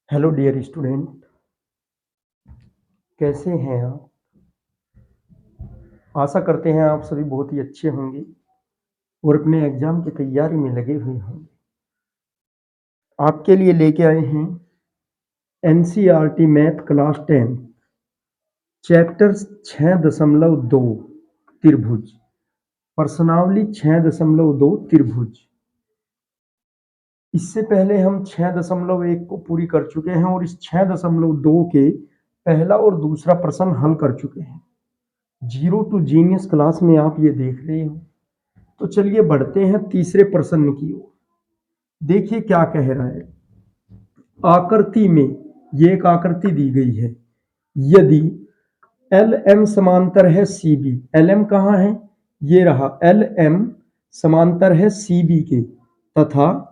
Hello dear student, कैसे हैं आप? आशा करते हैं आप सभी बहुत ही अच्छे होंगे और अपने एग्जाम की तैयारी में लगे हुए होंगे। आपके लिए लेके आए हैं एनसीईआरटी मैथ क्लास 10 चैप्टर 6.2 त्रिभुज, प्रश्नावली 6.2 त्रिभुज। इससे पहले हम 6.1 को पूरी कर चुके हैं और इस 6.2 के पहला और दूसरा प्रश्न हल कर चुके हैं। जीरो टू जीनियस क्लास में आप ये देख रहे हो। तो चलिए बढ़ते हैं तीसरे प्रश्न की ओर। देखिए क्या कह रहा है। आकृति में ये एक आकृति दी गई है। यदि एल एम समांतर है सी बी, एल एम कहाँ है? ये रहा, एल एम समांतर है सी बी के, तथा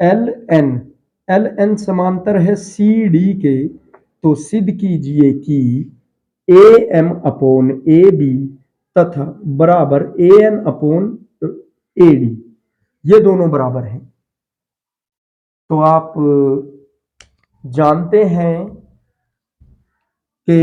एल एन समांतर है सी डी के, तो सिद्ध कीजिए कि A M upon A B तथा बराबर A N upon A D, ये दोनों बराबर हैं। तो आप जानते हैं कि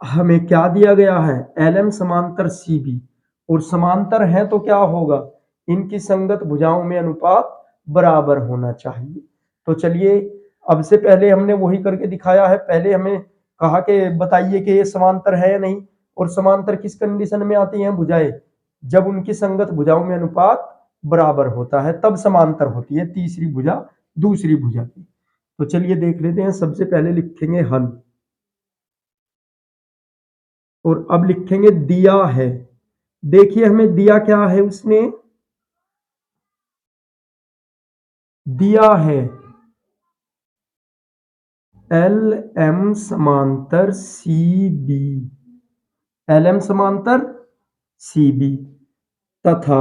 हमें क्या दिया गया है, एल एम समांतर सी बी, और समांतर है तो क्या होगा, इनकी संगत भुजाओं में अनुपात बराबर होना चाहिए। तो चलिए, अब से पहले हमने वही करके दिखाया है। पहले हमें कहा कि बताइए कि ये समांतर है या नहीं, और समांतर किस कंडीशन में आती हैं भुजाएं, जब उनकी संगत भुजाओं में अनुपात बराबर होता है तब समांतर होती है तीसरी भुजा दूसरी भुजा की। तो चलिए देख लेते हैं। सबसे पहले लिखेंगे हल, और अब लिखेंगे दिया है। देखिए हमें दिया क्या है, उसने दिया है एल एम समांतर सी बी, एल एम समांतर सी बी तथा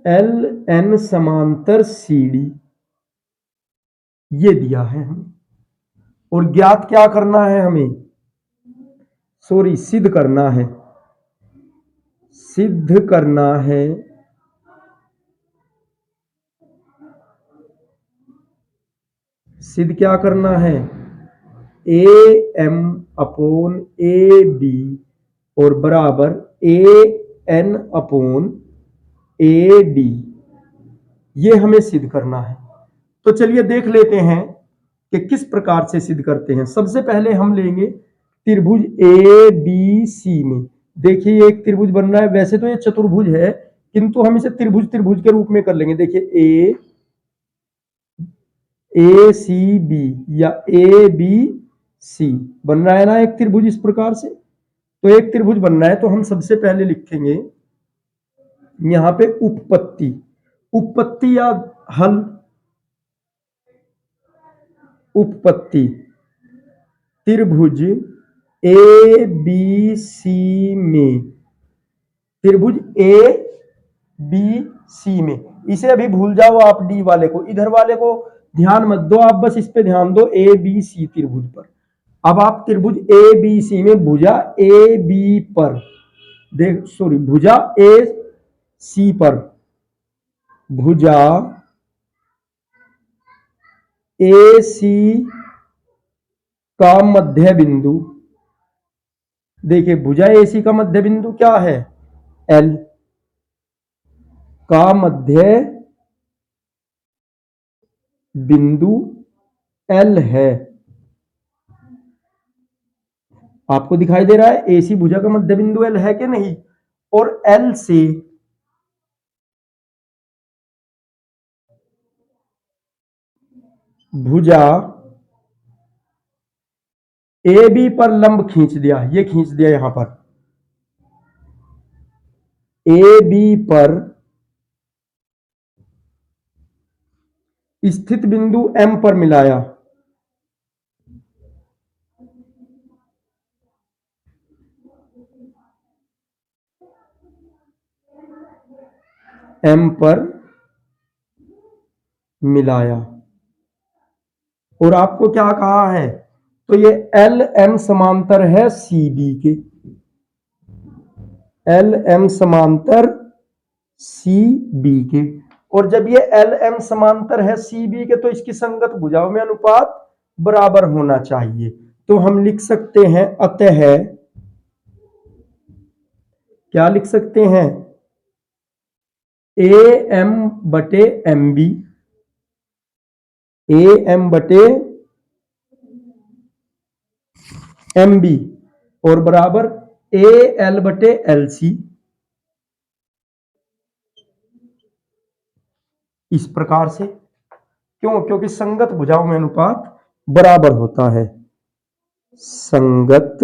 एल एन समांतर सी डी, ये दिया है हमें। और ज्ञात क्या करना है हमें, सिद्ध करना है। सिद्ध करना है सिद्ध क्या करना है, A M upon A B और बराबर A N upon A D, ये हमें सिद्ध करना है। तो चलिए देख लेते हैं कि किस प्रकार से सिद्ध करते हैं। सबसे पहले हम लेंगे त्रिभुज ए बी सी में। देखिए एक त्रिभुज बन रहा है, वैसे तो ये चतुर्भुज है किंतु हम इसे त्रिभुज त्रिभुज के रूप में कर लेंगे। देखिए ए सी बी या ए बी सी बन रहा है ना एक त्रिभुज इस प्रकार से। तो एक त्रिभुज बनना है तो हम सबसे पहले लिखेंगे यहां पे उपपत्ति, उपपत्ति या हल। उपपत्ति त्रिभुज ए बी सी में, त्रिभुज ए बी सी में, इसे अभी भूल जाओ आप, डी वाले को, इधर वाले को ध्यान मत दो, आप बस इस पे ध्यान दो, ए बी सी त्रिभुज पर। अब आप त्रिभुज ए बी सी में भुजा ए बी पर देख, सॉरी, भुजा ए सी पर, भुजा ए सी का मध्य बिंदु, देखिए भुजा ए सी का मध्य बिंदु क्या है, एल का मध्य बिंदु एल है। आपको दिखाई दे रहा है एसी भुजा का मध्य बिंदु एल है कि नहीं। और एल से भुजा ए बी पर लंब खींच दिया, ये खींच दिया यहां पर, ए बी पर स्थित बिंदु एम पर मिलाया, एम पर मिलाया। और आपको क्या कहा है, तो ये एल एम समांतर है सी बी के, एल एम समांतर सी बी के। और जब ये एल एम समांतर है सी बी के तो इसकी संगत भुजाओं में अनुपात बराबर होना चाहिए। तो हम लिख सकते हैं अतः, क्या लिख सकते हैं, ए एम बटे एम बी, ए एम बटे एम बी और बराबर ए एल बटे एल सी। इस प्रकार से, क्यों? क्योंकि संगत भुजाओं में अनुपात बराबर होता है। संगत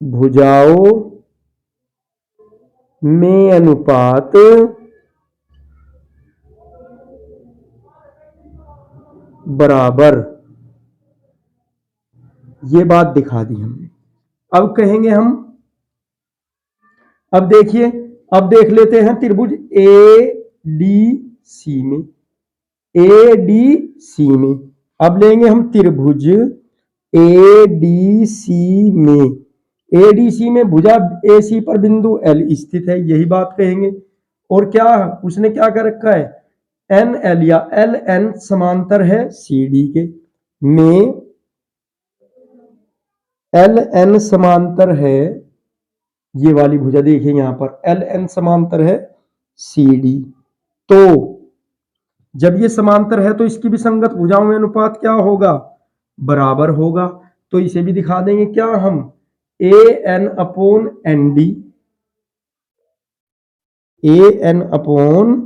भुजाओं में अनुपात बराबर, ये बात दिखा दी हमने। अब कहेंगे हम, अब देखिए, अब देख लेते हैं त्रिभुज ए डी सी में, ए डी सी में अब लेंगे हम त्रिभुज ए डी सी में, ए डी सी में भुजा ए सी पर बिंदु एल स्थित है, यही बात कहेंगे। और क्या उसने क्या कर रखा है, एन एल या एल एन समांतर है सी डी के, में एल एन समांतर है, ये वाली भुजा देखिए यहां पर एल एन समांतर है सी डी। तो जब ये समांतर है तो इसकी भी संगत भुजाओं में अनुपात क्या होगा, बराबर होगा। तो इसे भी दिखा देंगे क्या हम, ए एन अपॉन एन डी, ए एन अपॉन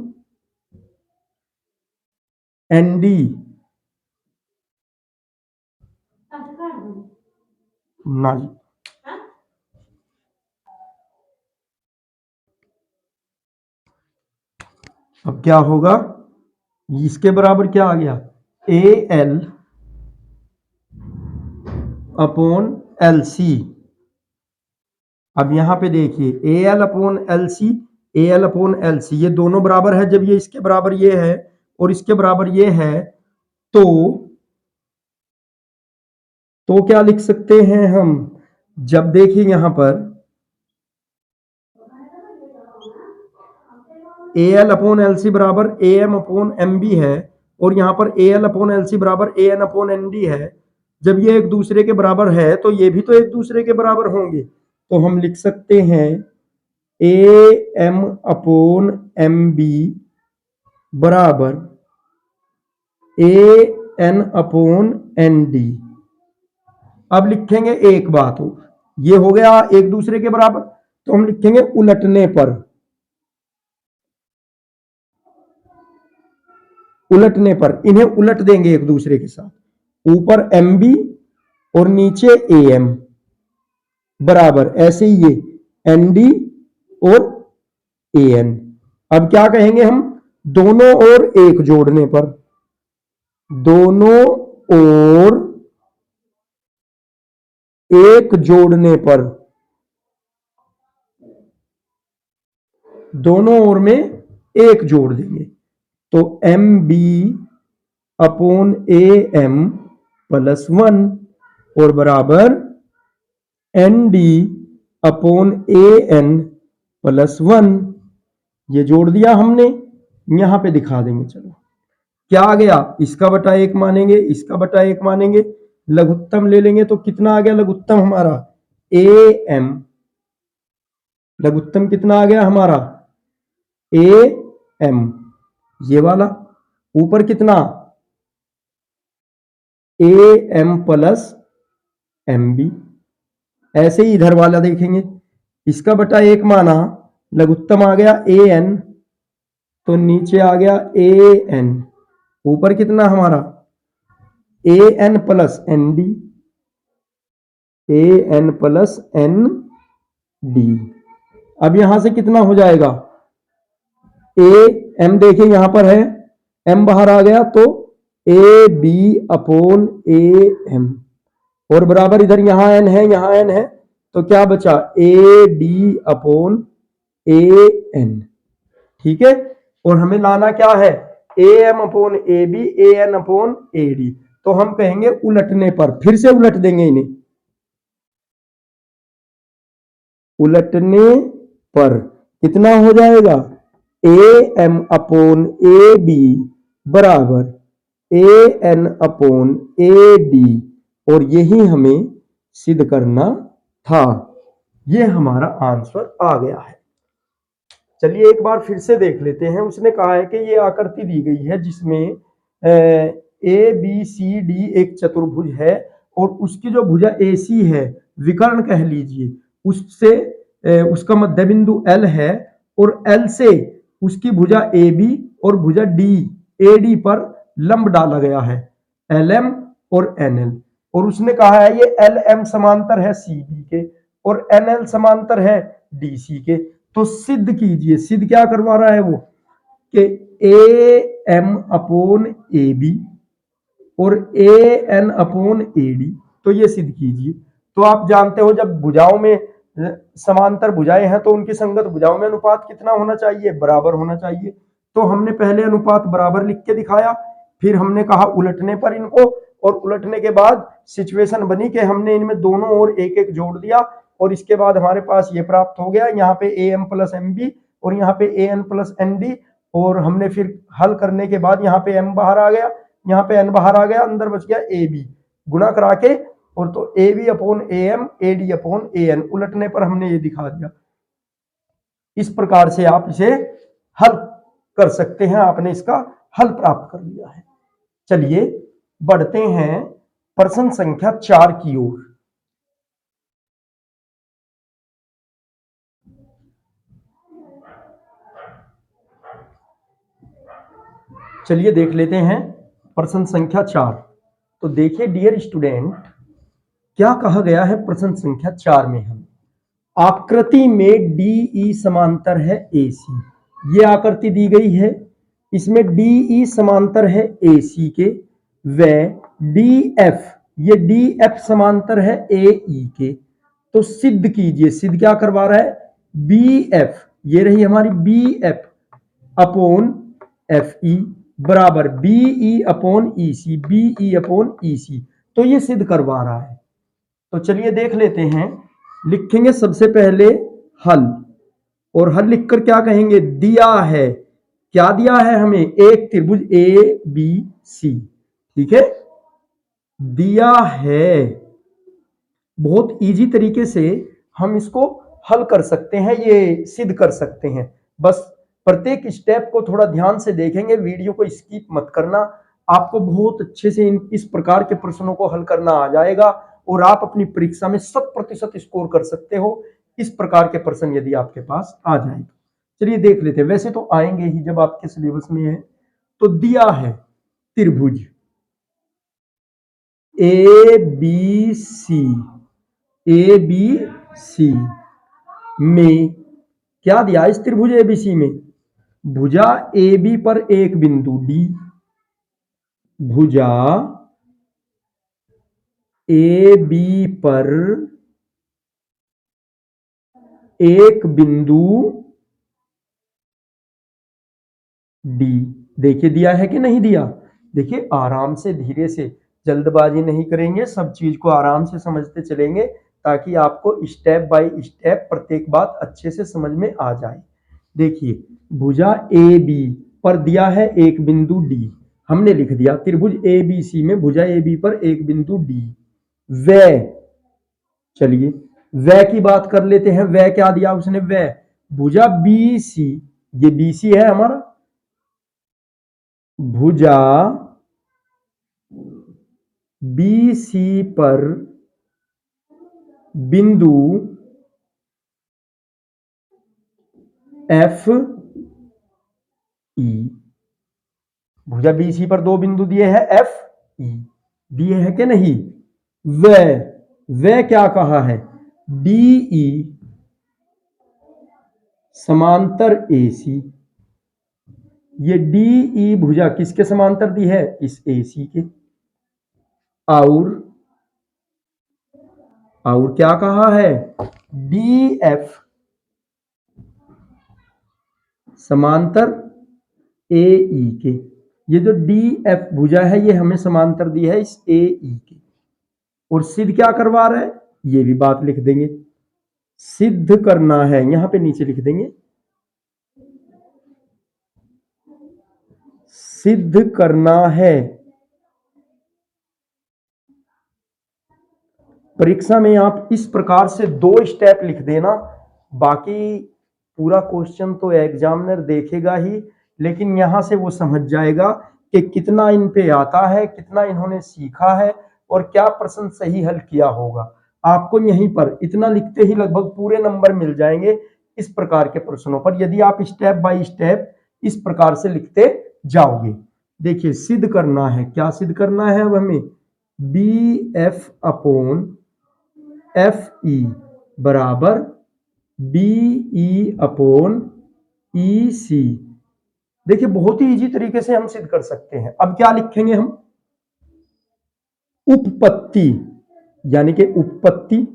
एन डी ना जी, अब क्या होगा, इसके बराबर क्या आ गया, A L upon L C. अब यहां पे देखिए A L upon L C, A L upon L C, ये दोनों बराबर है। जब ये इसके बराबर ये है और इसके बराबर ये है तो क्या लिख सकते हैं हम, जब देखिए यहां पर A L upon L C बराबर A M upon M B है और यहां पर A L upon L C बराबर A N upon N D है, जब ये एक दूसरे के बराबर है तो ये भी तो एक दूसरे के बराबर होंगे। तो हम लिख सकते हैं A M upon M B बराबर A N upon N D. अब लिखेंगे एक बात हो, ये हो गया एक दूसरे के बराबर, तो हम लिखेंगे उलटने पर, उलटने पर इन्हें उलट देंगे एक दूसरे के साथ, ऊपर एम बी और नीचे ए एम बराबर ऐसे ही ये एन डी और ए एन। अब क्या कहेंगे हम, दोनों ओर एक जोड़ने पर, दोनों ओर एक जोड़ने पर, दोनों ओर में एक जोड़ देंगे तो M B upon A M plus 1 और बराबर N D upon A N plus 1। ये जोड़ दिया हमने, यहां पे दिखा देंगे। चलो क्या आ गया, इसका बटा एक मानेंगे, इसका बटा एक मानेंगे, लघुत्तम ले लेंगे तो कितना आ गया लघुत्तम हमारा, ए एम, लघुत्तम कितना आ गया हमारा, ए एम, ये वाला ऊपर कितना, A M plus M B. ऐसे ही इधर वाला देखेंगे, इसका बटा एक माना, लघुत्तम आ गया ए एन, तो नीचे आ गया ए एन, ऊपर कितना हमारा ए एन प्लस एन डी, ए एन प्लस एन डी। अब यहां से कितना हो जाएगा, ए एम देखिए यहां पर है, एम बाहर आ गया तो A B upon A M और बराबर इधर यहां एन है, यहां एन है, तो क्या बचा A D upon A N. ठीक है, और हमें लाना क्या है, A M upon A B, A N upon A D. तो हम कहेंगे उलटने पर, फिर से उलट देंगे इन्हें, उलटने पर कितना हो जाएगा, A M upon A B बराबर A N upon A D, और यही हमें सिद्ध करना था। ये हमारा आंसर आ गया है। चलिए एक बार फिर से देख लेते हैं। उसने कहा है कि ये आकृति दी गई है जिसमें ए बी सी डी एक चतुर्भुज है और उसकी जो भुजा ए सी है, विकर्ण कह लीजिए, उससे उसका मध्य बिंदु एल है और एल से उसकी भुजा ए बी और भुजा डी ए डी पर लंब डाला गया है, एल एम और एन एल। और उसने कहा है ये एल एम समांतर है सी बी के और एन एल समांतर है डी सी के। तो सिद्ध कीजिए। सिद्ध क्या करवा रहा है वो कि A M upon A B और A N upon A D, तो ये सिद्ध कीजिए। तो आप जानते हो जब भुजाओं में समांतर भुजाएं हैं तो उनकी संगत भुजाओं में अनुपात कितना होना चाहिए, बराबर होना चाहिए। तो हमने पहले अनुपात बराबर लिख के दिखाया, फिर हमने कहा उलटने पर इनको, और उलटने के बाद सिचुएशन बनी कि हमने इनमें दोनों ओर एक एक जोड़ दिया और इसके बाद हमारे पास ये प्राप्त हो गया, यहाँ पे A M plus M B और यहाँ पे A N plus N D. और हमने फिर हल करने के बाद यहाँ पे एम बाहर आ गया, यहाँ पे एन बाहर आ गया, अंदर बच गया ए बी, गुणा करा के, और तो A B upon A M A D upon A N, उलटने पर हमने ये दिखा दिया। इस प्रकार से आप इसे हल कर सकते हैं। आपने इसका हल प्राप्त कर लिया है। चलिए बढ़ते हैं प्रश्न संख्या 4 की ओर। चलिए देख लेते हैं प्रश्न संख्या 4। तो देखिए डियर स्टूडेंट, क्या कहा गया है प्रश्न संख्या 4 में। हम आकृति में डीई समांतर है एसी, ये आकृति दी गई है, इसमें डीई समांतर है एसी के, व डीएफ, ये डीएफ समांतर है एई के। तो सिद्ध कीजिए। सिद्ध क्या करवा रहा है, बीएफ, ये रही हमारी बीएफ अपॉन एफ ई बराबर B E upon E C, B E upon E C. तो ये सिद्ध करवा रहा है। तो चलिए देख लेते हैं। लिखेंगे सबसे पहले हल, और हल लिखकर क्या कहेंगे, दिया है। क्या दिया है हमें, एक त्रिभुज ए बी सी, ठीक है, दिया है। बहुत इजी तरीके से हम इसको हल कर सकते हैं, ये सिद्ध कर सकते हैं। बस प्रत्येक स्टेप को थोड़ा ध्यान से देखेंगे, वीडियो को स्किप मत करना। आपको बहुत अच्छे से इस प्रकार के प्रश्नों को हल करना आ जाएगा और आप अपनी परीक्षा में 100% स्कोर कर सकते हो इस प्रकार के प्रश्न यदि आपके पास आ जाए। चलिए देख लेते हैं। वैसे तो आएंगे ही जब आपके सिलेबस में है। तो दिया है त्रिभुज ए बी सी, ए बी सी में क्या दिया, इस त्रिभुज एबीसी में भुजा ए बी पर एक बिंदु डी, भुजा ए बी पर एक बिंदु डी। देखिए दिया है कि नहीं दिया। देखिए आराम से, धीरे से, जल्दबाजी नहीं करेंगे, सब चीज को आराम से समझते चलेंगे ताकि आपको स्टेप बाय स्टेप प्रत्येक बात अच्छे से समझ में आ जाए। देखिए भुजा ए बी पर दिया है एक बिंदु डी, हमने लिख दिया त्रिभुज ए बी सी में भुजा ए बी पर एक बिंदु डी। व, चलिए व की बात कर लेते हैं। व क्या दिया उसने, व भुजा बी सी, ये बी सी है हमारा, भुजा बी सी पर बिंदु एफ ई, भुजा बी सी पर दो बिंदु दिए हैं एफ ई, दिए हैं कि नहीं। व क्या कहा है, डी ई समांतर ए सी, ये डी ई भुजा किसके समांतर दी है, इस ए सी के। और क्या कहा है, डी एफ समांतर ए ई के। ये जो डी एफ भुजा है ये हमें समांतर दी है इस ए ई के। और सिद्ध क्या करवा रहा है, ये भी बात लिख देंगे। सिद्ध करना है, यहां पे नीचे लिख देंगे सिद्ध करना है। परीक्षा में आप इस प्रकार से 2 स्टेप लिख देना, बाकी पूरा क्वेश्चन तो एग्जामिनर देखेगा ही, लेकिन यहां से वो समझ जाएगा कि कितना इन पे आता है, कितना इन्होंने सीखा है और क्या प्रश्न सही हल किया होगा। आपको यहीं पर इतना लिखते ही लगभग पूरे नंबर मिल जाएंगे इस प्रकार के प्रश्नों पर, यदि आप स्टेप बाय स्टेप इस प्रकार से लिखते जाओगे। देखिए, सिद्ध करना है, क्या सिद्ध करना है अब हमें, B F upon F E बराबर बी ई अपॉन ई सी। देखिए, बहुत ही इजी तरीके से हम सिद्ध कर सकते हैं। अब क्या लिखेंगे हम, उपपत्ति, यानी कि उपपत्ति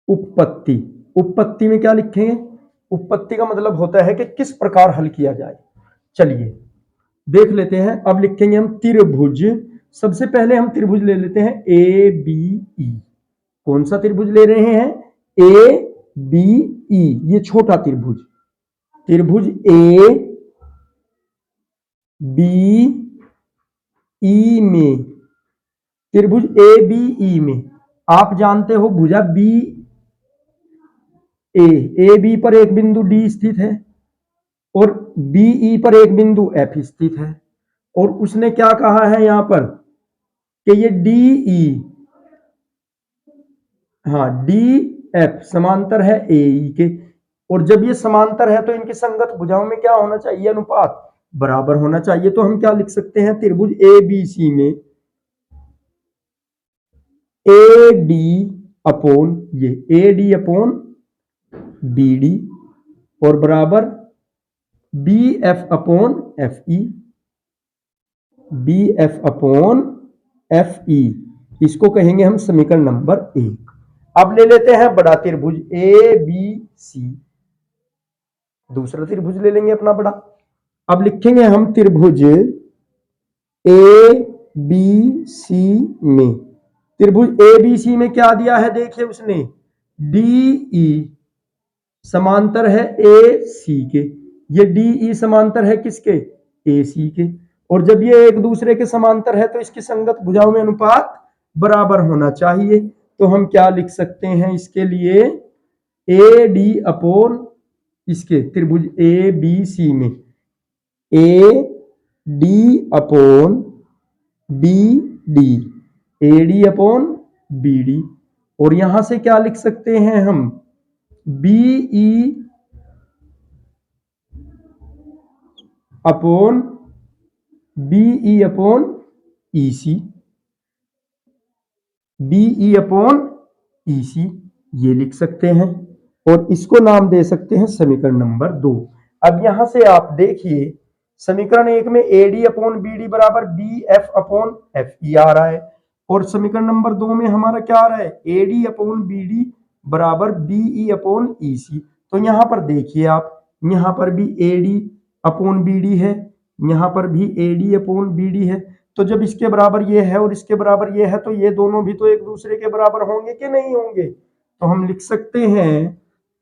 उपपत्ति उपपत्ति में क्या लिखेंगे, उपपत्ति का मतलब होता है कि किस प्रकार हल किया जाए। चलिए देख लेते हैं। अब लिखेंगे हम त्रिभुज। सबसे पहले हम त्रिभुज ले लेते हैं ए बी ई। कौन सा त्रिभुज ले रहे हैं, ए बी ई, ये छोटा त्रिभुज, त्रिभुज ए बी ई में, त्रिभुज ए बी ई में आप जानते हो भुजा बी ए बी पर एक बिंदु डी स्थित है और बी ई पर एक बिंदु एफ स्थित है, और उसने क्या कहा है यहां पर कि ये डी ई, हाँ डी एफ समांतर है ए ई के, और जब ये समांतर है तो इनकी संगत भुजाओं में क्या होना चाहिए, अनुपात बराबर होना चाहिए। तो हम क्या लिख सकते हैं, त्रिभुज ए बी सी में ए डी अपॉन ये A D upon B D और बराबर B F upon F E, B F upon F E, इसको कहेंगे हम समीकरण नंबर 1। अब ले लेते हैं बड़ा त्रिभुज ए बी सी, दूसरा त्रिभुज ले लेंगे अपना बड़ा। अब लिखेंगे हम त्रिभुज ए बी सी में, त्रिभुज ए बी सी में क्या दिया है, देखिए उसने डी ई समांतर है ए सी के, ये डी ई समांतर है किसके, ए सी के, और जब ये एक दूसरे के समांतर है तो इसकी संगत भुजाओं में अनुपात बराबर होना चाहिए। तो हम क्या लिख सकते हैं इसके लिए, ए डी अपॉन इसके त्रिभुज ए बी सी में A D upon B D, A D upon B D, और यहां से क्या लिख सकते हैं हम, B E upon B E upon E C, B E upon E C, ये लिख सकते हैं और इसको नाम दे सकते हैं समीकरण नंबर 2। अब यहां से आप देखिए समीकरण 1 में A D upon B D बराबर B F upon F E आ रहा है, और समीकरण नंबर 2 में हमारा क्या आ रहा है, A D upon B D बराबर B E upon E C. तो यहां पर देखिए आप, यहां पर भी A D upon B D है, यहां पर भी A D upon B D है, तो जब इसके बराबर ये है और इसके बराबर ये है तो ये दोनों भी तो एक दूसरे के बराबर होंगे कि नहीं होंगे। तो हम लिख सकते हैं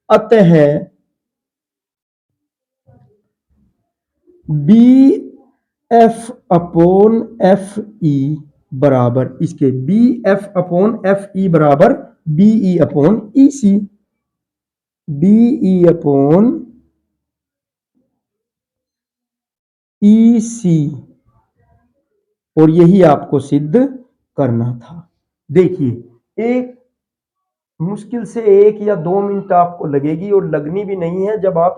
अतः B F upon F E बराबर इसके B F upon F E बराबर B E upon E C, B E upon E C, और यही आपको सिद्ध करना था। देखिए एक मुश्किल से 1 या 2 मिनट आपको लगेगी, और लगनी भी नहीं है। जब आप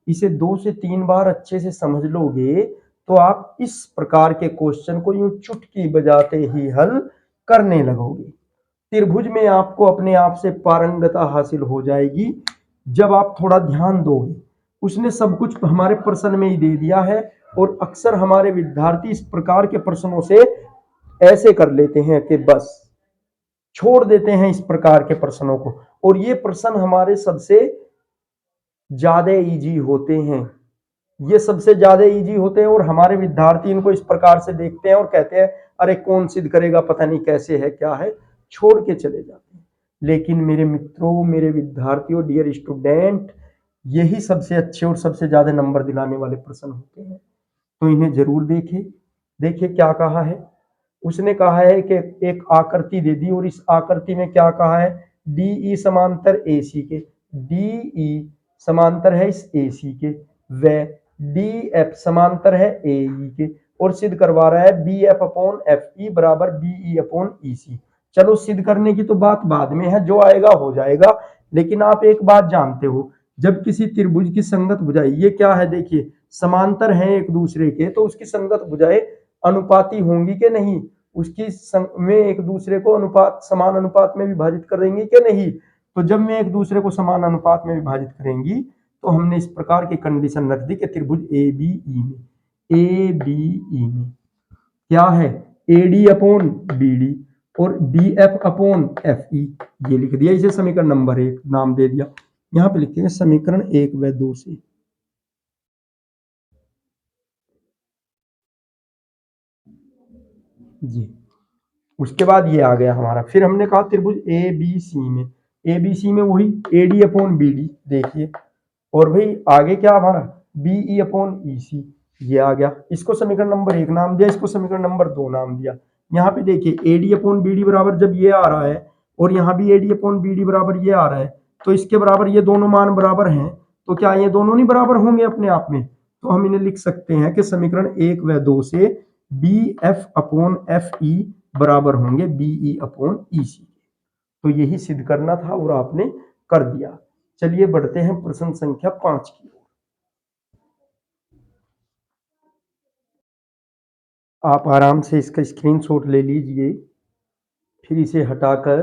इसे 2 से 3 बार अच्छे से समझ लोगे तो आप इस प्रकार के क्वेश्चन को यूं चुटकी बजाते ही हल करने लगोगे। त्रिभुज में आपको अपने आप से पारंगता हासिल हो जाएगी जब आप थोड़ा ध्यान दोगे। उसने सब कुछ हमारे प्रश्न में ही दे दिया है, और अक्सर हमारे विद्यार्थी इस प्रकार के प्रश्नों से ऐसे कर लेते हैं कि बस छोड़ देते हैं इस प्रकार के प्रश्नों को, और ये प्रश्न हमारे सबसे ज्यादा इजी होते हैं, ये सबसे ज्यादा इजी होते हैं, और हमारे विद्यार्थी इनको इस प्रकार से देखते हैं और कहते हैं अरे कौन सिद्ध करेगा, पता नहीं कैसे है क्या है, छोड़ के चले जाते हैं। लेकिन मेरे मित्रों, मेरे विद्यार्थियों, डियर स्टूडेंट, यही सबसे अच्छे और सबसे ज्यादा नंबर दिलाने वाले प्रश्न होते हैं, तो इन्हें जरूर देखें। देखिए क्या कहा है, उसने कहा है कि एक आकृति दे दी और इस आकृति में क्या कहा है, डी ई समांतर ए सी के, डी ई समांतर है इस ए सी के, व डी एफ समांतर है ए ई के, और सिद्ध करवा रहा है B F upon F E बराबर बी ई अपॉन ई सी। चलो सिद्ध करने की तो बात बाद में है, जो आएगा हो जाएगा, लेकिन आप एक बात जानते हो, जब किसी त्रिभुज की संगत भुजाएं, ये क्या है देखिए, समांतर हैं एक दूसरे के, तो उसकी संगत भुजाएं अनुपाती होंगी कि नहीं, उसकी में एक दूसरे को अनुपात समान अनुपात में विभाजित करेंगी कि नहीं। तो जब मैं एक दूसरे को समान अनुपात में विभाजित करेंगी, तो हमने इस प्रकार की कंडीशन रख दी कि त्रिभुज ए बी ई में, ए बी ई में क्या है, A D upon B D और B F upon F E, ये लिख दिया, इसे समीकरण नंबर 1 नाम दे दिया। यहां पे लिखेंगे समीकरण 1 व 2 से। जी, उसके बाद ये आ गया हमारा, फिर हमने कहा त्रिभुज ए बी सी में, ए बी सी में वही A D upon B D देखिए, और भाई आगे क्या हमारा B E upon E C, ये आ गया, इसको समीकरण नंबर 1 नाम दिया, इसको समीकरण नंबर 2 नाम दिया। यहाँ पे देखिए A D upon B D बराबर जब ये आ रहा है और यहाँ भी A D upon B D बराबर ये आ रहा है, तो इसके बराबर ये दोनों मान बराबर हैं, तो क्या ये दोनों नहीं बराबर होंगे अपने आप में, तो हम इन्हें लिख सकते हैं कि समीकरण 1 व 2 से B F upon F E बराबर होंगे B E upon E C. तो यही सिद्ध करना था और आपने कर दिया। चलिए बढ़ते हैं प्रश्न संख्या 5 की ओर। आप आराम से इसका स्क्रीनशॉट ले लीजिए, फिर इसे हटाकर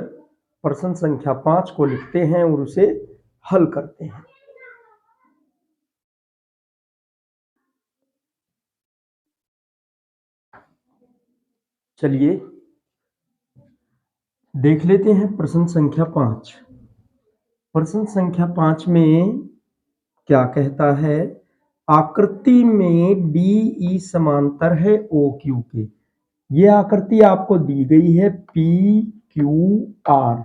प्रश्न संख्या 5 को लिखते हैं और उसे हल करते हैं। चलिए देख लेते हैं प्रश्न संख्या 5। प्रश्न संख्या 5 में क्या कहता है, आकृति में डी ई समांतर है ओ क्यू के। ये आकृति आपको दी गई है P Q R,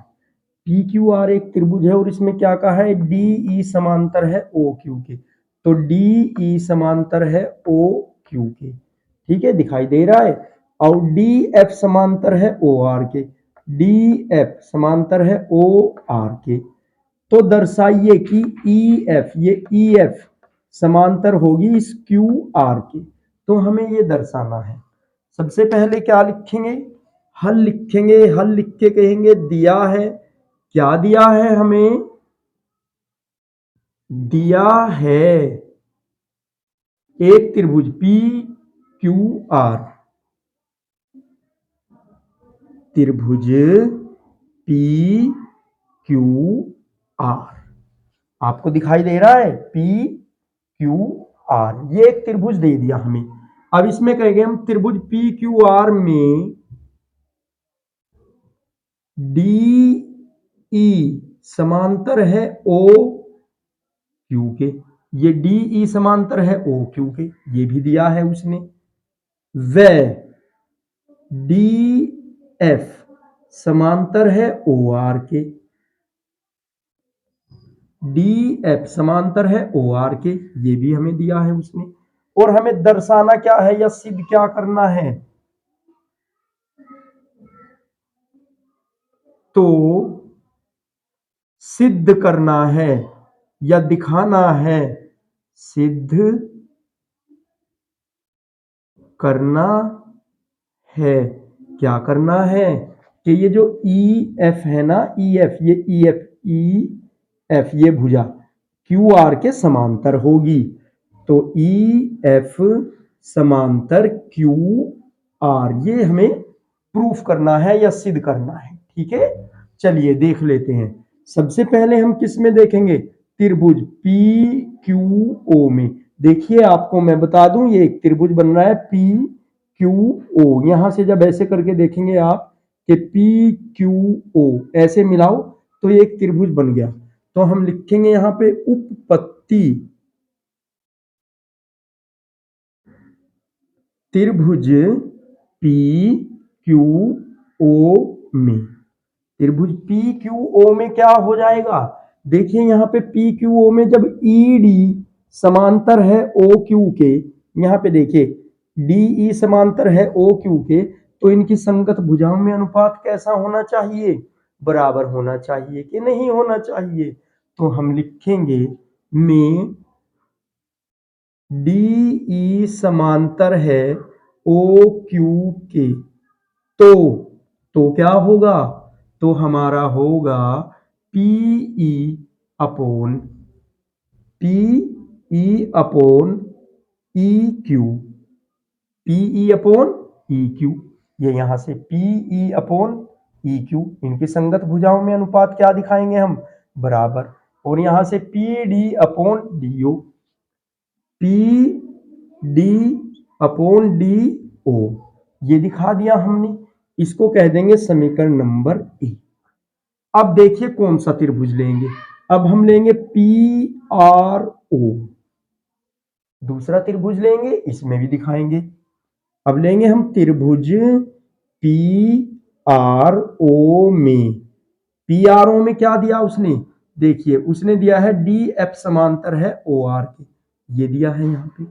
P Q R एक त्रिभुज है और इसमें क्या कहा है, डी ई समांतर है ओ क्यू के, तो डी ई समांतर है ओ क्यू के, ठीक है दिखाई दे रहा है, और डी एफ समांतर है ओ आर के, डी एफ समांतर है ओ आर के, तो दर्शाइए कि ई एफ, ये ई एफ समांतर होगी इस क्यू आर के, तो हमें ये दर्शाना है। सबसे पहले क्या लिखेंगे, हल लिखेंगे, हल लिख के कहेंगे दिया है, क्या दिया है हमें, दिया है एक त्रिभुज पी क्यू आर, त्रिभुज पी क्यू आर आपको दिखाई दे रहा है, पी क्यू आर, ये एक त्रिभुज दे दिया हमें। अब इसमें कहेंगे हम त्रिभुज पी क्यू आर में डी ई समांतर है ओ क्यू के, ये डी ई समांतर है ओ क्यू के, ये भी दिया है उसने, व डी एफ समांतर है ओ आर के, डी एफ समांतर है ओ आर के, ये भी हमें दिया है उसने, और हमें दर्शाना क्या है या सिद्ध क्या करना है, तो सिद्ध करना है या दिखाना है, सिद्ध करना है, क्या करना है कि ये जो ई एफ है ना, ई एफ, ये ई एफ, ई एफ ये भुजा क्यू आर के समांतर होगी, तो ई एफ समांतर क्यू आर, ये हमें प्रूफ करना है या सिद्ध करना है, ठीक है। चलिए देख लेते हैं, सबसे पहले हम किस में देखेंगे, त्रिभुज पी क्यू ओ में। देखिए आपको मैं बता दूं, ये एक त्रिभुज बन रहा है पी क्यू ओ, यहां से जब ऐसे करके देखेंगे आप कि पी क्यू ओ ऐसे मिलाओ तो ये एक त्रिभुज बन गया, तो हम लिखेंगे यहां पे उपपत्ति त्रिभुज पी क्यू ओ में, त्रिभुज पी क्यू ओ में क्या हो जाएगा, देखिए यहाँ पे पी क्यू ओ में जब ई डी समांतर है ओ क्यू के, यहाँ पे देखिए डी ई समांतर है ओ क्यू के, तो इनकी संगत भुजाओं में अनुपात कैसा होना चाहिए, बराबर होना चाहिए कि नहीं होना चाहिए। तो हम लिखेंगे में डी ई समांतर है ओ क्यू के, तो क्या होगा, तो हमारा होगा P upon E Q, PE upon E Q, ये यहां से पीई अपॉन ई क्यू, इनकी संगत भुजाओं में अनुपात क्या दिखाएंगे हम, बराबर, और यहां से P D upon D O, P D upon D O, ये दिखा दिया हमने, इसको कह देंगे समीकरण नंबर ए। अब देखिए कौन सा त्रिभुज लेंगे, अब हम लेंगे पी आर ओ, दूसरा त्रिभुज लेंगे, इसमें भी दिखाएंगे। अब लेंगे हम त्रिभुज पी आर ओ में, पी आर ओ में क्या दिया उसने, देखिए उसने दिया है डी एफ समांतर है ओ आर के, ये दिया है यहाँ पे,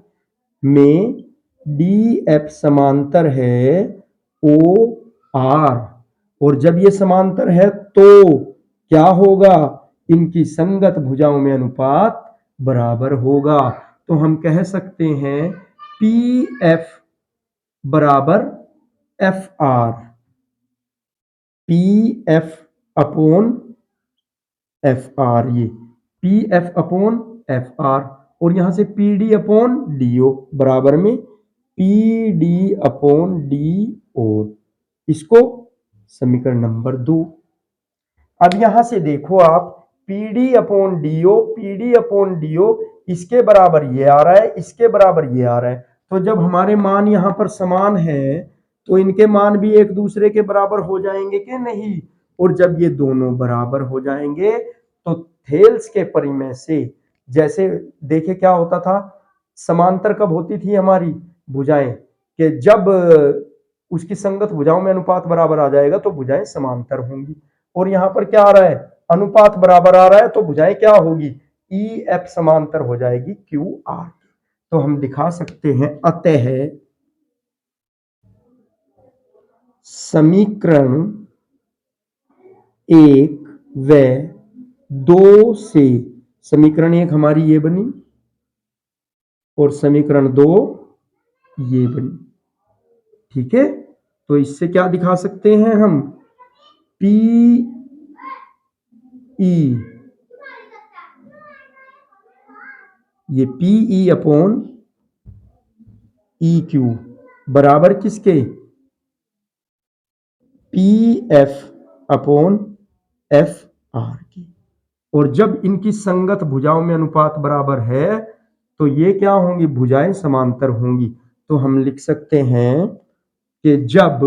में डी एफ समांतर है ओ आर, और जब ये समांतर है तो क्या होगा, इनकी संगत भुजाओं में अनुपात बराबर होगा। तो हम कह सकते हैं पी एफ बराबर F R, P F upon F R, ये P F upon F R, और यहां से P D upon D O बराबर में P D upon D O, इसको समीकरण नंबर 2। अब यहां से देखो आप P D upon D O, P D upon D O, इसके बराबर ये आ रहा है, इसके बराबर ये आ रहा है, तो जब हमारे मान यहां पर समान है तो इनके मान भी एक दूसरे के बराबर हो जाएंगे कि नहीं, और जब ये दोनों बराबर हो जाएंगे तो थेल्स के परिमेय से, जैसे देखे क्या होता था, समांतर कब होती थी हमारी भुजाएं, कि जब उसकी संगत भुजाओं में अनुपात बराबर आ जाएगा तो भुजाएं समांतर होंगी, और यहां पर क्या आ रहा है, अनुपात बराबर आ रहा है, तो भुजाएं क्या होगी, ई एफ समांतर हो जाएगी क्यू आर। तो हम दिखा सकते हैं अतः समीकरण 1 व 2 से, समीकरण 1 हमारी ये बनी और समीकरण 2 ये बनी, ठीक है। तो इससे क्या दिखा सकते हैं हम, पी ई, ये P E upon E Q बराबर किसके, P F upon F are की, और जब इनकी संगत भुजाओं में अनुपात बराबर है तो ये क्या होंगी, भुजाएं समांतर होंगी। तो हम लिख सकते हैं कि जब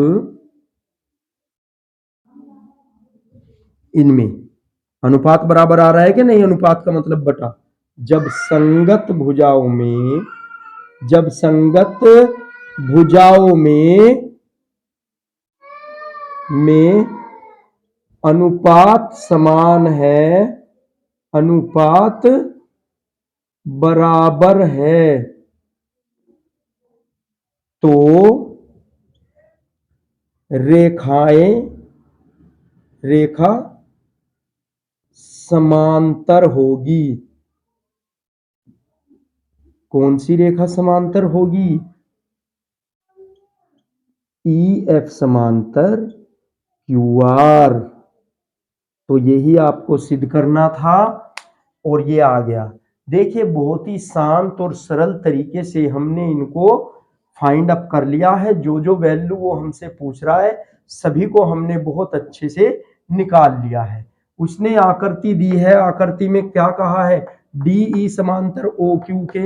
इनमें अनुपात बराबर आ रहा है कि नहीं, अनुपात का मतलब बटा, जब संगत भुजाओं में, जब संगत भुजाओं में अनुपात समान है, अनुपात बराबर है, तो रेखा समांतर होगी। कौन सी रेखा समांतर होगी, ई एफ समांतर क्यू आर। तो यही आपको सिद्ध करना था और ये आ गया। देखिए बहुत ही शांत और सरल तरीके से हमने इनको फाइंड अप कर लिया है, जो जो वैल्यू वो हमसे पूछ रहा है सभी को हमने बहुत अच्छे से निकाल लिया है। उसने आकृति दी है, आकृति में क्या कहा है, डी ई समांतर ओ क्यू के,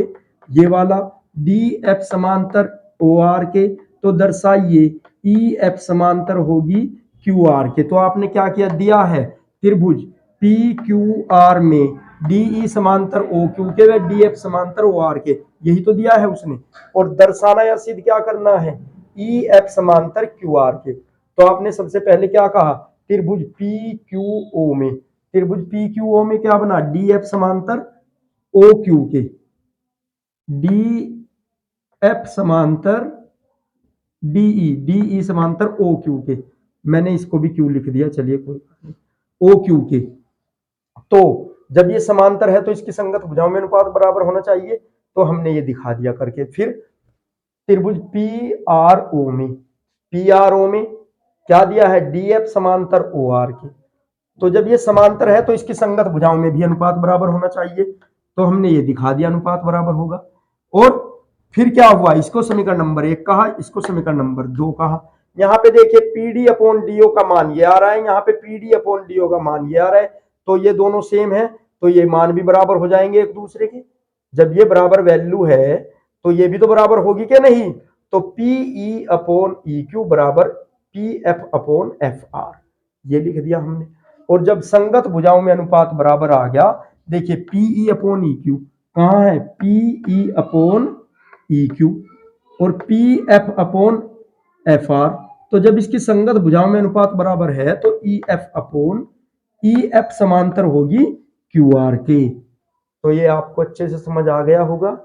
ये वाला डी एफ समांतर ओ आर के, तो दर्शाइए ई एफ समांतर होगी क्यू आर के। तो आपने क्या किया, दिया है त्रिभुज पी क्यू आर में डी ई समांतर ओ क्यू के व डी एफ समांतर ओ आर के, यही तो दिया है उसने, और दर्शाना या सिद्ध क्या करना है, ई एफ समांतर क्यू आर के। तो आपने सबसे पहले क्या कहा, त्रिभुज पी क्यू ओ में, त्रिभुज पी क्यू ओ में क्या बना, डी एफ समांतर ओ क्यू के, डी एफ समांतर डीई, डीई समांतर ओ क्यू के, मैंने इसको भी क्यू लिख दिया, चलिए कोई बात नहीं, ओ क्यू के। तो जब ये समांतर है तो इसकी संगत भुजाओं में अनुपात बराबर होना चाहिए, तो हमने ये दिखा दिया करके। फिर त्रिभुज पी आर ओ में, पी आर ओ में क्या दिया है, डी एफ समांतर ओ आर के। तो जब ये समांतर है तो इसकी संगत भुजाओं में भी अनुपात बराबर होना चाहिए, तो हमने ये दिखा दिया अनुपात बराबर होगा। और फिर क्या हुआ, इसको समीकरण नंबर 1 कहा, इसको समीकरण नंबर 2 कहा। यहाँ पे देखिए पीडी अपॉन डीओ का मान ये आ रहा है, यहाँ पे पीडी अपॉन डीओ का मान ये आ रहा है, तो ये दोनों सेम है, तो ये मान भी बराबर हो जाएंगे एक दूसरे के। जब ये बराबर वैल्यू है तो ये भी तो बराबर होगी क्या नहीं, तो पीई अपॉन ई क्यू बराबर P F upon F R, ये लिख दिया हमने। और जब संगत भुजाओं में अनुपात बराबर आ गया, देखिए पीई अपॉन ई क्यू कहाँ है, पीई अपॉन ई क्यू और P F upon F are, तो जब इसकी संगत भुजाओं में अनुपात बराबर है तो E F upon E F समांतर होगी क्यू आर के। तो ये आपको अच्छे से समझ आ गया होगा।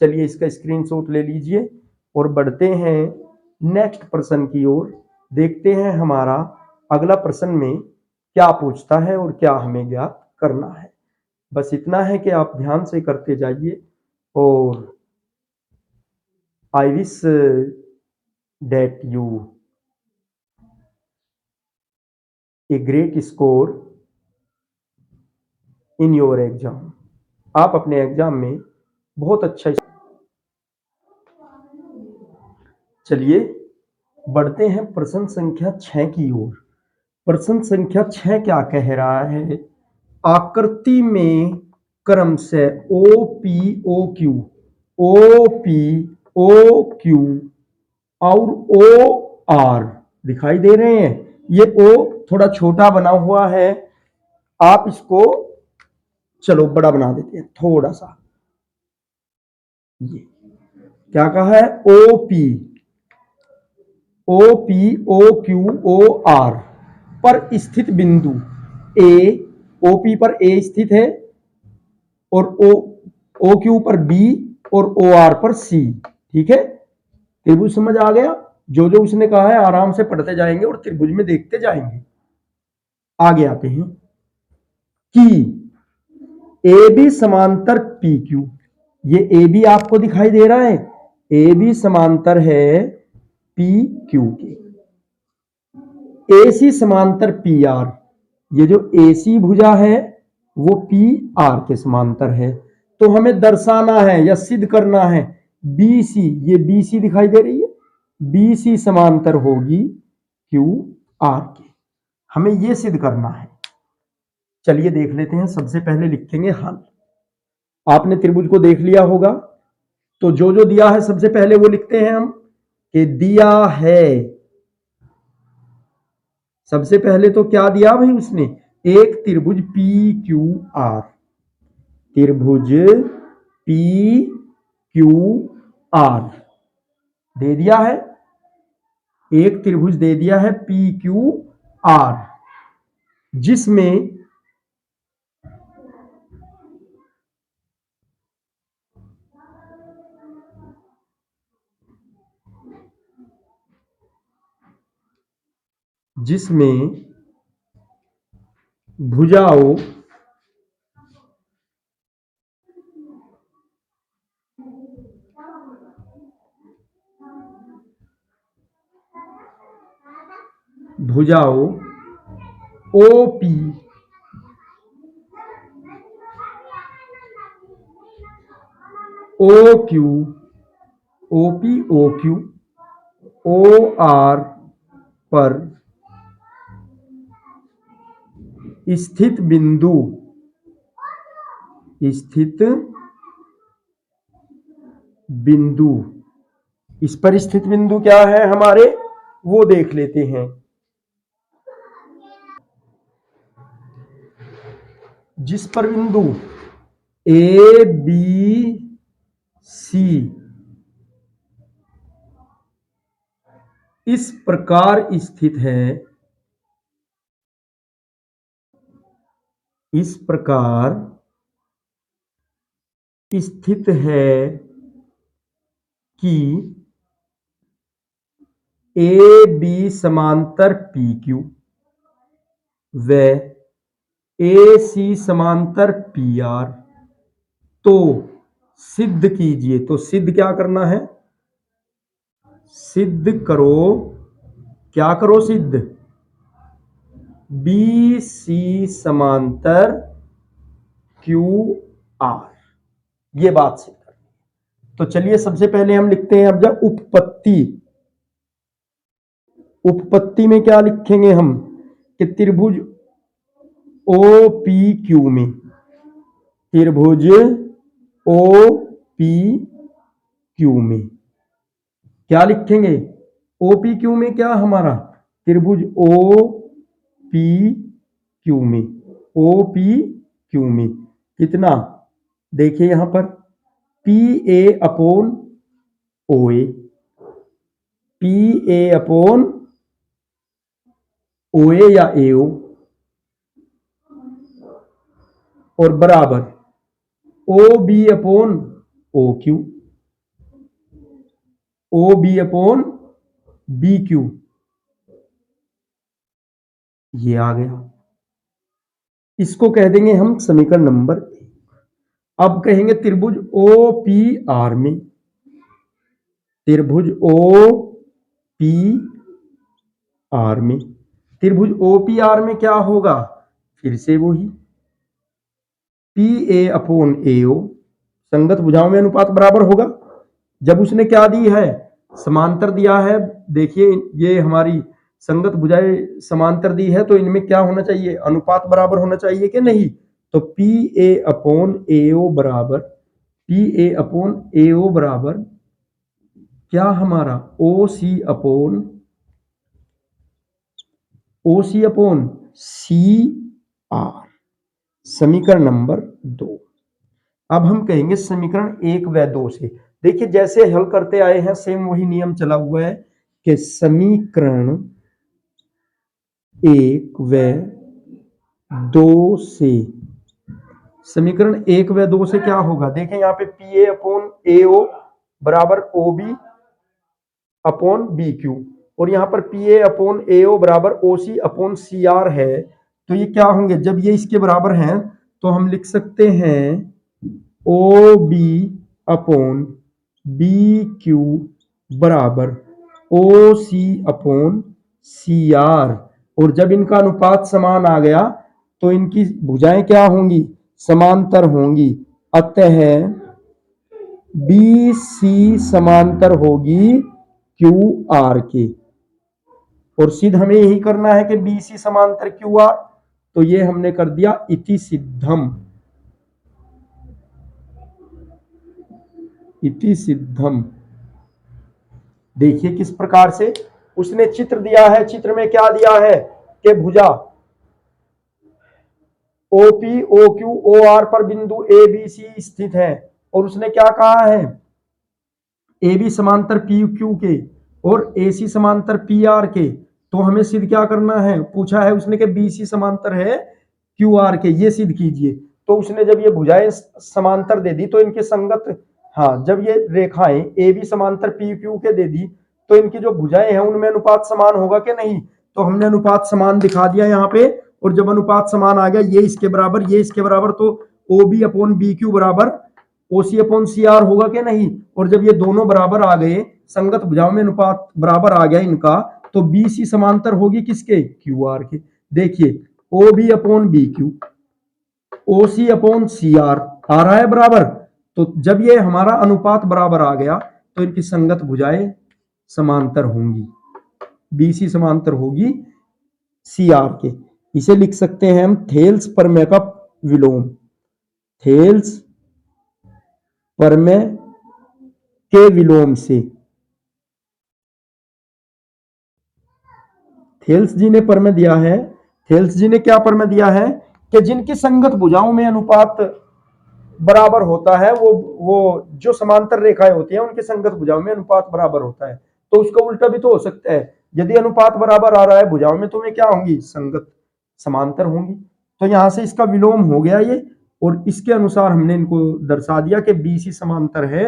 चलिए इसका स्क्रीनशॉट ले लीजिए और बढ़ते हैं नेक्स्ट प्रश्न की ओर, देखते हैं हमारा अगला प्रश्न में क्या पूछता है और क्या हमें ज्ञात करना है। बस इतना है कि आप ध्यान से करते जाइए, और I wish that you a great score in your exam, आप अपने एग्जाम में बहुत अच्छा। चलिए बढ़ते हैं प्रश्न संख्या 6 की ओर। प्रश्न संख्या 6 क्या कह रहा है, आकृति में क्रम से O P O Q, O P O Q और ओ आर दिखाई दे रहे हैं। ये ओ थोड़ा छोटा बना हुआ है, आप इसको चलो बड़ा बना देते हैं थोड़ा सा। ये क्या कहा है, O P O Q O R पर स्थित बिंदु ए, ओपी पर ए स्थित है और ओ क्यू पर बी और ओ आर पर सी। ठीक है, त्रिभुज समझ आ गया। जो जो उसने कहा है आराम से पढ़ते जाएंगे और त्रिभुज में देखते जाएंगे। आगे आते हैं कि ए बी समांतर पी क्यू, ये ए बी आपको दिखाई दे रहा है, ए बी समांतर है पी क्यू के, ए सी समांतर पी आर, ये जो ए सी भुजा है वो पी आर के समांतर है। तो हमें दर्शाना है या सिद्ध करना है बी सी, ये बी सी दिखाई दे रही है, बी सी समांतर होगी क्यू आर के, हमें ये सिद्ध करना है। चलिए देख लेते हैं, सबसे पहले लिखेंगे हल। आपने त्रिभुज को देख लिया होगा, तो जो जो दिया है सबसे पहले वो लिखते हैं हम, कि दिया है। सबसे पहले तो क्या दिया भाई उसने, एक त्रिभुज पी क्यू आर, त्रिभुज पी क्यू आर दे दिया है, एक त्रिभुज दे दिया है पी क्यू आर, जिसमें भुजाओं भुजाओं O P O Q, O P O Q O R पर स्थित बिंदु, स्थित बिंदु, इस पर स्थित बिंदु क्या है हमारे, वो देख लेते हैं। जिस पर बिंदु ए बी सी इस प्रकार स्थित है, इस प्रकार स्थित है कि ए बी समांतर पी क्यू व ए सी समांतर पी आर, तो सिद्ध कीजिए। तो सिद्ध क्या करना है? सिद्ध करो, क्या करो सिद्ध? बी सी समांतर क्यू आर, ये बात सिद्ध करनी। तो चलिए सबसे पहले हम लिखते हैं अब जब उपपत्ति। उपपत्ति में क्या लिखेंगे हम कि त्रिभुज ओ पी क्यू में, त्रिभुज ओ पी क्यू में क्या लिखेंगे? ओ पी क्यू में क्या हमारा त्रिभुज ओ पी क्यू में, ओ पी क्यू में कितना? देखिए यहां पर P A upon O A, P A upon O A या ए ओ, और बराबर O B upon O Q, O B upon B Q, ये आ गया। इसको कह देंगे हम समीकरण नंबर 1। अब कहेंगे त्रिभुज ओ पी आर में, त्रिभुज ओ पी आर में, त्रिभुज ओ पी आर में क्या होगा? फिर से वही पी ए अपॉन ए ओ, संगत भुजाओं में अनुपात बराबर होगा। जब उसने क्या दी है? समांतर दिया है। देखिए ये हमारी संगत भुजाएं समांतर दी है, तो इनमें क्या होना चाहिए? अनुपात बराबर होना चाहिए कि नहीं? तो P A upon A O बराबर, P A upon A O बराबर क्या हमारा? ओ C upon, O C upon C are, समीकरण नंबर 2। अब हम कहेंगे समीकरण 1 व 2 से। देखिए जैसे हल करते आए हैं सेम वही नियम चला हुआ है कि समीकरण 1 व 2 से, समीकरण 1 व 2 से क्या होगा? देखें यहाँ पे P A upon A O बराबर O B upon B Q, और यहाँ पर P A upon A O बराबर O C upon C are है। तो ये क्या होंगे? जब ये इसके बराबर हैं तो हम लिख सकते हैं O B upon B Q बराबर O C upon C are, और जब इनका अनुपात समान आ गया तो इनकी भुजाएं क्या होंगी? समांतर होंगी। अतः बी सी समांतर होगी क्यू आर के, और सिद्ध हमें यही करना है कि बी सी समांतर क्यू आर। तो ये हमने कर दिया इति सिद्धम, इति सिद्धम। देखिए किस प्रकार से उसने चित्र दिया है। चित्र में क्या दिया है कि भुजा O P O Q O R पर बिंदु ए बी सी स्थित है, और उसने क्या कहा है? ए बी समांतर पी क्यू के और ए सी समांतर पी आर के। तो हमें सिद्ध क्या करना है? पूछा है उसने कि बी सी समांतर है क्यू आर के, ये सिद्ध कीजिए। तो उसने जब ये भुजाएं समांतर दे दी तो इनके संगत, हाँ, जब ये रेखाएं ए बी समांतर पी क्यू के दे दी तो इनकी जो भुजाएं हैं उनमें अनुपात समान होगा कि नहीं? तो हमने अनुपात समान दिखा दिया यहाँ पे, और जब अनुपात समान आ गया, ये इसके बराबर ये इसके बराबर, तो O B upon B Q बराबर O C upon C are होगा कि नहीं? और जब ये दोनों बराबर आ गए, संगत भुजाओं में अनुपात बराबर आ गया इनका, तो बी सी समांतर होगी किसके? क्यू आर के। देखिए O B upon B Q, O C upon C R आ रहा है बराबर। तो जब ये हमारा अनुपात बराबर आ गया तो इनकी संगत भुजाएं समांतर होंगी, बी सी समांतर होगी सी आर के। इसे लिख सकते हैं हम थेल्स प्रमेय का विलोम, थेल्स प्रमेय के विलोम से। थेल्स जी ने प्रमेय दिया है, थेल्स जी ने क्या प्रमेय दिया है कि जिनकी संगत भुजाओं में अनुपात बराबर होता है, वो जो समांतर रेखाएं होती हैं उनकी संगत भुजाओं में अनुपात बराबर होता है। तो उसका उल्टा भी तो हो सकता है, यदि अनुपात बराबर आ रहा है भुजाओं में तो वे क्या होंगी? संगत समांतर होंगी। तो यहां से इसका विलोम हो गया ये, और इसके अनुसार हमने इनको दर्शा दिया कि BC समांतर है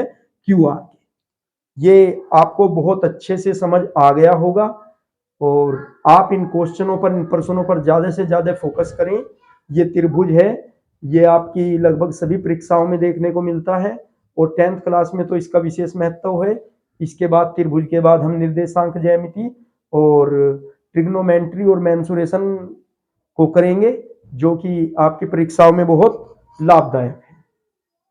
QR के। ये आपको बहुत अच्छे से समझ आ गया होगा, और आप इन क्वेश्चनों पर, इन प्रश्नों पर ज्यादा से ज्यादा फोकस करें। ये त्रिभुज है, ये आपकी लगभग सभी परीक्षाओं में देखने को मिलता है, और 10th क्लास में तो इसका विशेष महत्व है। इसके बाद त्रिभुज के बाद हम निर्देशांक ज्यामिति और ट्रिग्नोमेट्री और मेंसुरेशन को करेंगे, जो कि आपकी परीक्षाओं में बहुत लाभदायक है।